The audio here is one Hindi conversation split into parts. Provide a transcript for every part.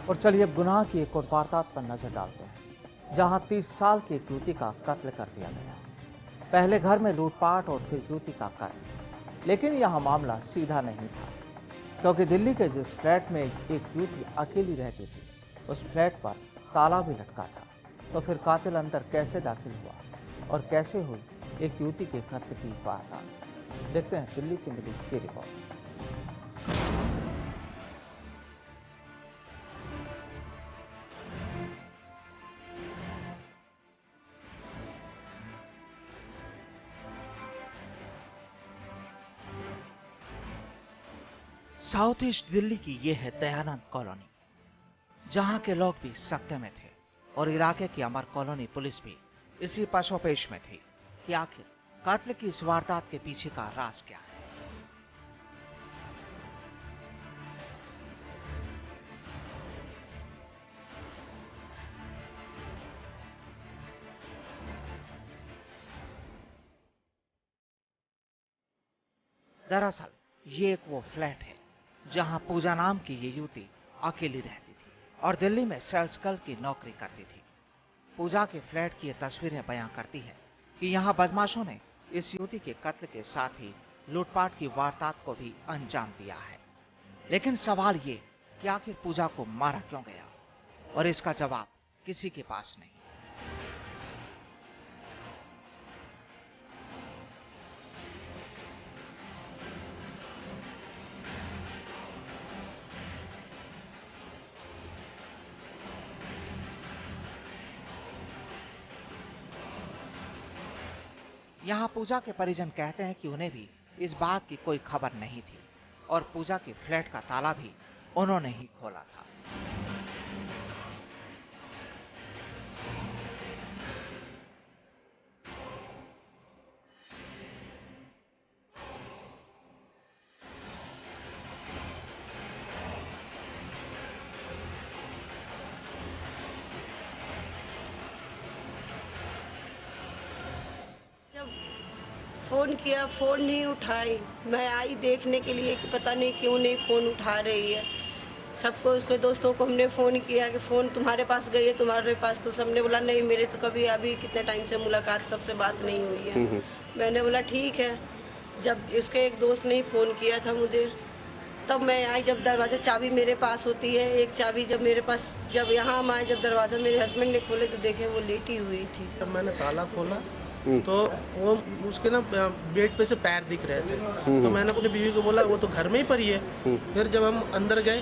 और चलिए अब गुनाह की एक और वारदात पर नजर डालते हैं, जहां 30 साल की एक युवती का कत्ल कर दिया गया। पहले घर में लूटपाट और फिर युवती का कत्ल। लेकिन यह मामला सीधा नहीं था, क्योंकि दिल्ली के जिस फ्लैट में एक युवती अकेली रहती थी, उस फ्लैट पर ताला भी लटका था। तो फिर कातिल अंदर कैसे दाखिल हुआ और कैसे हुई एक युवती के कत्ल की वारदात? देखते हैं दिल्ली से मिली ये रिपोर्ट। साउथ ईस्ट दिल्ली की यह है दयानंद कॉलोनी, जहां के लोग भी सकते में थे और इलाके की अमर कॉलोनी पुलिस भी इसी पशोपेश में थी कि आखिर कातिल की इस वारदात के पीछे का राज क्या है। दरअसल ये एक वो फ्लैट है जहां पूजा नाम की ये युवती अकेली रहती थी और दिल्ली में सेल्स गर्ल की नौकरी करती थी। पूजा के फ्लैट की ये तस्वीरें बयां करती है कि यहां बदमाशों ने इस युवती के कत्ल के साथ ही लूटपाट की वारदात को भी अंजाम दिया है। लेकिन सवाल ये कि आखिर पूजा को मारा क्यों गया, और इसका जवाब किसी के पास नहीं। यहाँ पूजा के परिजन कहते हैं कि उन्हें भी इस बात की कोई खबर नहीं थी और पूजा के फ्लैट का ताला भी उन्होंने ही खोला था। जब फोन किया, फोन नहीं उठाई। मैं आई देखने के लिए कि पता नहीं क्यों नहीं फोन उठा रही है। सबको, उसके दोस्तों को हमने फोन किया कि फोन तुम्हारे पास गई है, तुम्हारे पास, तो सबने बोला नहीं, मेरे तो कभी अभी कितने टाइम से मुलाकात, सबसे बात नहीं हुई है। मैंने बोला ठीक है। जब इसके एक दोस्त ने ही फोन किया था मुझे, तब मैं आई। जब दरवाजा चाबी मेरे पास होती है, एक चाबी जब मेरे पास, जब यहाँ हम आए, जब दरवाजा मेरे हस्बैंड ने खोले तो देखे वो लेटी हुई थी। जब मैंने ताला खोला तो वो उसके ना बेड पे से पैर दिख रहे थे। तो मैंने अपनी बीवी को बोला वो तो घर में ही पड़ी है। फिर जब हम अंदर गए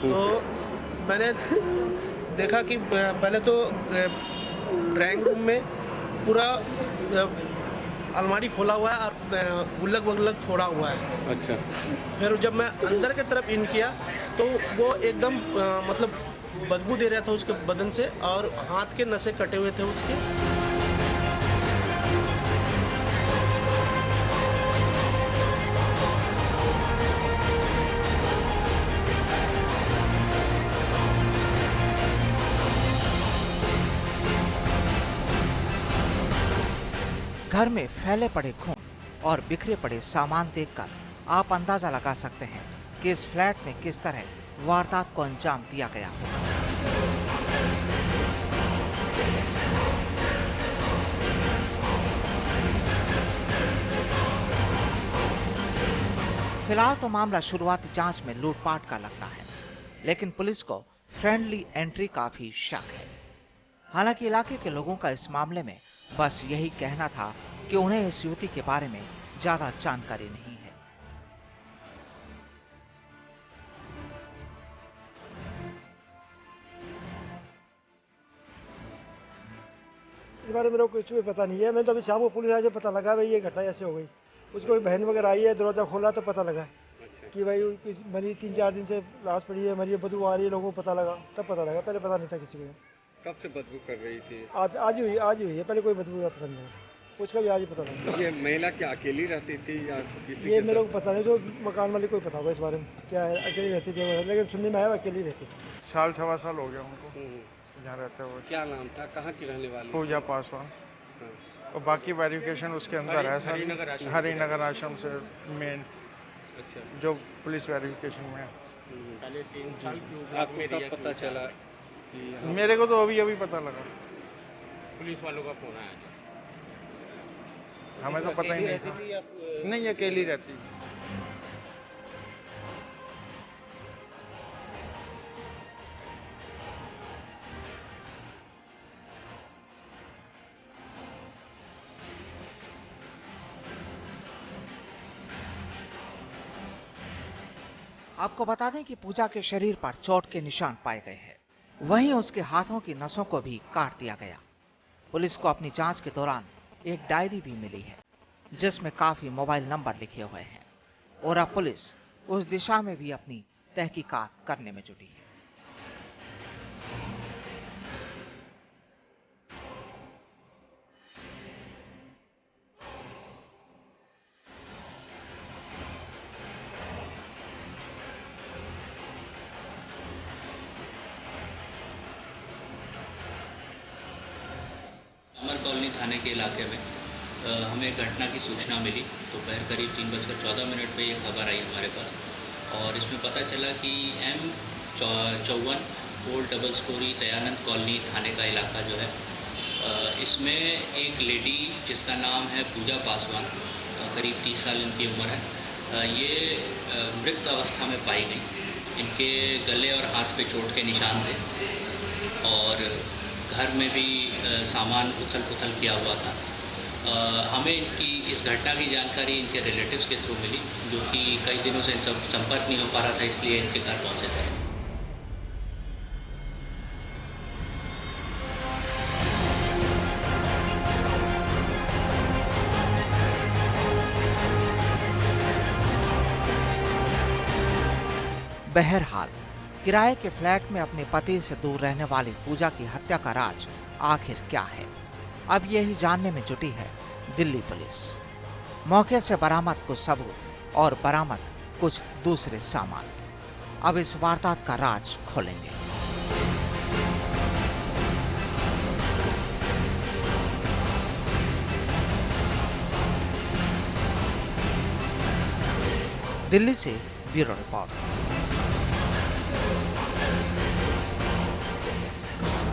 तो मैंने देखा कि पहले तो ड्राइंग रूम में पूरा अलमारी खोला हुआ है और गुल्लक वगलक छोड़ा हुआ है। अच्छा। फिर जब मैं अंदर की तरफ इन किया तो वो एकदम मतलब बदबू दे रहा था उसके बदन से, और हाथ के नसें कटे हुए थे उसके। घर में फैले पड़े खून और बिखरे पड़े सामान देखकर आप अंदाजा लगा सकते हैं कि इस फ्लैट में किस तरह वारदात को अंजाम दिया गया होगा। फिलहाल तो मामला शुरुआती जांच में लूटपाट का लगता है, लेकिन पुलिस को फ्रेंडली एंट्री का भी शक है। हालांकि इलाके के लोगों का इस मामले में बस यही कहना था कि उन्हें इस युवती के बारे में ज्यादा जानकारी नहीं है। इस बारे में मेरे को कुछ भी पता नहीं है। मैं तो अभी शाम को पुलिस आए जब पता लगा भाई ये घटना ऐसे हो गई। उसको बहन वगैरह आई है, दरवाजा खोला तो पता लगा कि भाई मरी 3-4 दिन से लाश पड़ी है, मरी बदबू आ रही है, लोगों को पता लगा, तब पता लगा। पहले पता नहीं था किसी को। कब से बदबू कर रही थी? आज ही हुई है। पहले कोई बदबू का पता नहीं, उसका भी आज ही पता लगा। ये महिला क्या अकेली रहती थी या किसी ये के मेरे साथ? को पता नहीं, जो मकान वाले को पता होगा इस बारे में क्या है। अकेली रहती थी, लेकिन सुनने में आया अकेली रहती थी। साल सवा साल हो गया उनको यहाँ रहते हुए। क्या नाम था, कहाँ की रहने वाली? पूजा पासवान। और बाकी वेरिफिकेशन उसके अंदर है सर, हरिनगर आश्रम से मेन। अच्छा। जो पुलिस वेरिफिकेशन में है। पहले 3 साल की उम्र आपको में कब रिया पता की चला कि हाँ, मेरे को तो अभी अभी पता लगा, पुलिस वालों का फोन आया था। हमें तो पता ही नहीं था। रहती थी या नहीं, अकेली रहती। आपको बता दें कि पूजा के शरीर पर चोट के निशान पाए गए हैं। वहीं उसके हाथों की नसों को भी काट दिया गया। पुलिस को अपनी जांच के दौरान एक डायरी भी मिली है जिसमें काफी मोबाइल नंबर लिखे हुए हैं और अब पुलिस उस दिशा में भी अपनी तहकीकात करने में जुटी है। अमर कॉलोनी थाने के इलाके में हमें एक घटना की सूचना मिली। दोपहर करीब 3:14 पे ये खबर आई हमारे पास और इसमें पता चला कि M54 old double storey Dayanand colony थाने का इलाका जो है, इसमें एक लेडी जिसका नाम है पूजा पासवान, करीब 30 साल इनकी उम्र है, ये मृत अवस्था में पाई गई। इनके गले और हाथ पे चोट के निशान थे और घर में भी सामान उथल पुथल किया हुआ था। हमें इनकी इस घटना की जानकारी इनके रिलेटिव्स के थ्रू मिली, जो कि कई दिनों से इनसे संपर्क नहीं हो पा रहा था, इसलिए इनके घर पहुंचे थे। बहरहाल किराए के फ्लैट में अपने पति से दूर रहने वाली पूजा की हत्या का राज आखिर क्या है, अब यही जानने में जुटी है दिल्ली पुलिस। मौके से बरामद कुछ सबूत और बरामद कुछ दूसरे सामान अब इस वारदात का राज खोलेंगे। दिल्ली से ब्यूरो रिपोर्ट।